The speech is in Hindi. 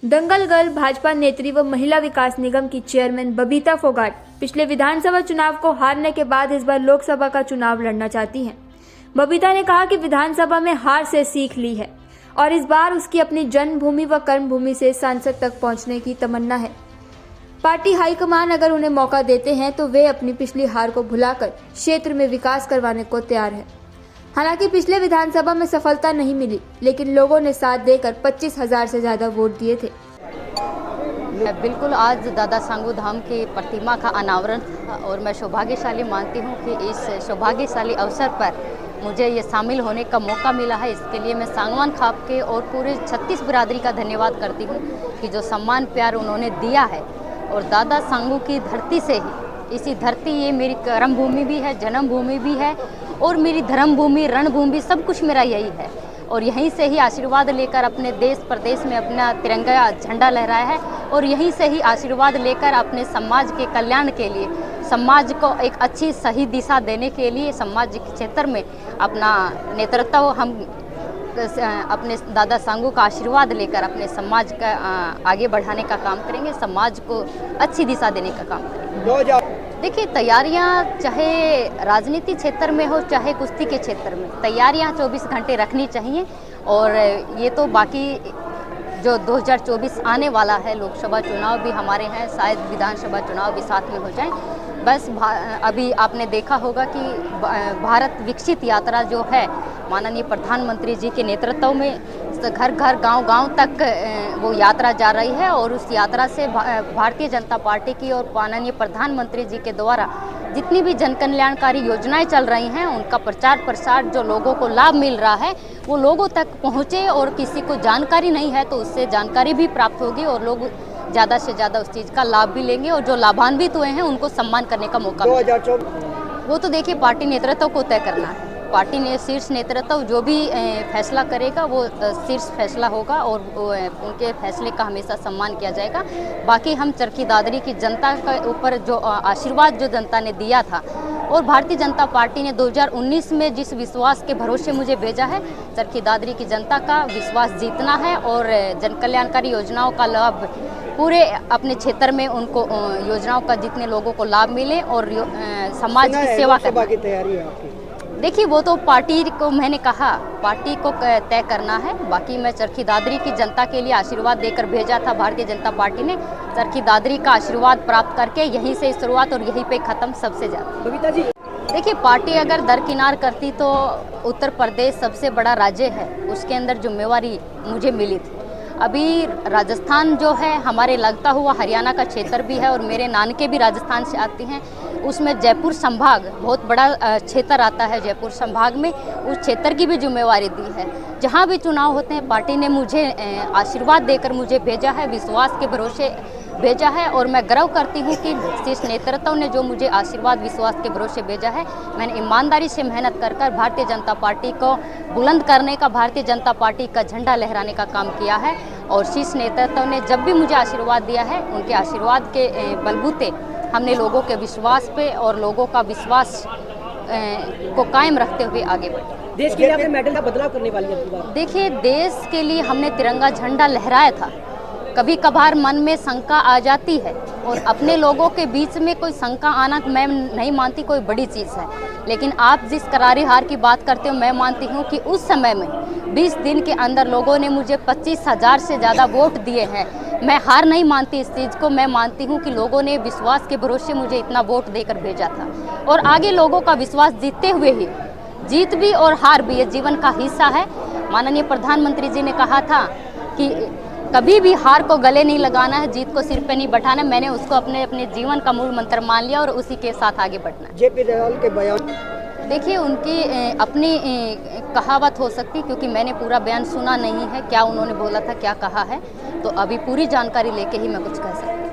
दंगल गर्ल भाजपा नेत्री व महिला विकास निगम की चेयरमैन बबीता फोगाट पिछले विधानसभा चुनाव को हारने के बाद इस बार लोकसभा का चुनाव लड़ना चाहती हैं। बबीता ने कहा कि विधानसभा में हार से सीख ली है और इस बार उसकी अपनी जन्मभूमि व कर्मभूमि से सांसद तक पहुंचने की तमन्ना है। पार्टी हाईकमान अगर उन्हें मौका देते हैं तो वे अपनी पिछली हार को भुलाकर क्षेत्र में विकास करवाने को तैयार है। हालांकि पिछले विधानसभा में सफलता नहीं मिली, लेकिन लोगों ने साथ देकर 25,000 से ज्यादा वोट दिए थे। बिल्कुल, आज दादा सांगू धाम की प्रतिमा का अनावरण था और मैं सौभाग्यशाली मानती हूँ कि इस सौभाग्यशाली अवसर पर मुझे ये शामिल होने का मौका मिला है। इसके लिए मैं सांगवान खाप के और पूरे 36 बिरादरी का धन्यवाद करती हूँ कि जो सम्मान प्यार उन्होंने दिया है। और दादा सांगू की धरती से ही, इसी धरती, ये मेरी कर्मभूमि भी है, जन्मभूमि भी है और मेरी धर्मभूमि, रणभूमि, सब कुछ मेरा यही है। और यहीं से ही आशीर्वाद लेकर अपने देश प्रदेश में अपना तिरंगा झंडा लहराया है और यहीं से ही आशीर्वाद लेकर अपने समाज के कल्याण के लिए, समाज को एक अच्छी सही दिशा देने के लिए, समाज के क्षेत्र में अपना नेतृत्व हम अपने दादा सांगू का आशीर्वाद लेकर अपने समाज का आगे बढ़ाने का काम करेंगे, समाज को अच्छी दिशा देने का काम करेंगे। देखिए, तैयारियां चाहे राजनीति क्षेत्र में हो चाहे कुश्ती के क्षेत्र में, तैयारियां 24 घंटे रखनी चाहिए। और ये तो बाकी जो 2024 आने वाला है, लोकसभा चुनाव भी हमारे हैं, शायद विधानसभा चुनाव भी साथ में हो जाए। बस अभी आपने देखा होगा कि भारत विकसित यात्रा जो है माननीय प्रधानमंत्री जी के नेतृत्व में घर घर गांव तक वो यात्रा जा रही है और उस यात्रा से भारतीय जनता पार्टी की और माननीय प्रधानमंत्री जी के द्वारा जितनी भी जन कल्याणकारी योजनाएं चल रही हैं उनका प्रचार प्रसार जो लोगों को लाभ मिल रहा है वो लोगों तक पहुंचे। और किसी को जानकारी नहीं है तो उससे जानकारी भी प्राप्त होगी और लोग ज़्यादा से ज़्यादा उस चीज़ का लाभ भी लेंगे और जो लाभान्वित हुए हैं उनको सम्मान करने का मौका मिलेगा। वो तो देखिए पार्टी नेतृत्व को तय करना है। पार्टी ने शीर्ष नेतृत्व जो भी फैसला करेगा वो शीर्ष फैसला होगा और उनके फैसले का हमेशा सम्मान किया जाएगा। बाकी हम चरखी दादरी की जनता के ऊपर जो आशीर्वाद जो जनता ने दिया था और भारतीय जनता पार्टी ने 2019 में जिस विश्वास के भरोसे मुझे भेजा है, चरखी दादरी की जनता का विश्वास जीतना है और जन कल्याणकारी योजनाओं का लाभ पूरे अपने क्षेत्र में उनको योजनाओं का जितने लोगों को लाभ मिले और समाज की सेवा करने की तैयारी है आपकी। देखिए, वो तो पार्टी को, मैंने कहा पार्टी को तय करना है। बाकी मैं चरखी दादरी की जनता के लिए आशीर्वाद देकर भेजा था भारतीय जनता पार्टी ने। चरखी दादरी का आशीर्वाद प्राप्त करके यहीं से शुरुआत और यहीं पे ख़त्म सबसे ज़्यादा। बबीता जी, देखिए, पार्टी अगर दरकिनार करती तो उत्तर प्रदेश सबसे बड़ा राज्य है, उसके अंदर जिम्मेवारी मुझे मिली थी। अभी राजस्थान जो है हमारे लगता हुआ हरियाणा का क्षेत्र भी है और मेरे नानके भी राजस्थान से आती हैं। उसमें जयपुर संभाग बहुत बड़ा क्षेत्र आता है। जयपुर संभाग में उस क्षेत्र की भी जिम्मेवारी दी है। जहाँ भी चुनाव होते हैं पार्टी ने मुझे आशीर्वाद देकर मुझे भेजा है, विश्वास के भरोसे भेजा है और मैं गर्व करती हूँ कि शीर्ष नेतृत्व ने जो मुझे आशीर्वाद विश्वास के भरोसे भेजा है, मैंने ईमानदारी से मेहनत कर भारतीय जनता पार्टी को बुलंद करने का, भारतीय जनता पार्टी का झंडा लहराने का काम किया है। और शीर्ष नेतृत्व ने जब भी मुझे आशीर्वाद दिया है उनके आशीर्वाद के बलबूते हमने लोगों के विश्वास पे और लोगों का विश्वास को कायम रखते हुए आगे बढ़े। देश के लिए आपने मेडल का बदलाव करने वाली है। देखिए, देश के लिए हमने तिरंगा झंडा लहराया था। कभी कभार मन में शंका आ जाती है और अपने लोगों के बीच में कोई शंका आना मैं नहीं मानती कोई बड़ी चीज़ है। लेकिन आप जिस करारी हार की बात करते हो, मैं मानती हूँ कि उस समय में 20 दिन के अंदर लोगों ने मुझे 25,000 से ज़्यादा वोट दिए हैं। मैं हार नहीं मानती इस चीज़ को। मैं मानती हूँ कि लोगों ने विश्वास के भरोसे मुझे इतना वोट देकर भेजा था और आगे लोगों का विश्वास जीतते हुए ही, जीत भी और हार भी ये जीवन का हिस्सा है। माननीय प्रधानमंत्री जी ने कहा था कि कभी भी हार को गले नहीं लगाना है, जीत को सिर पे नहीं बैठाना। मैंने उसको अपने जीवन का मूल मंत्र मान लिया और उसी के साथ आगे बढ़ना है। जेपी दयाल के बयान, देखिए, उनकी अपनी कहावत हो सकती, क्योंकि मैंने पूरा बयान सुना नहीं है, क्या उन्होंने बोला था, क्या कहा है, तो अभी पूरी जानकारी लेके ही मैं कुछ कह सकती हूँ।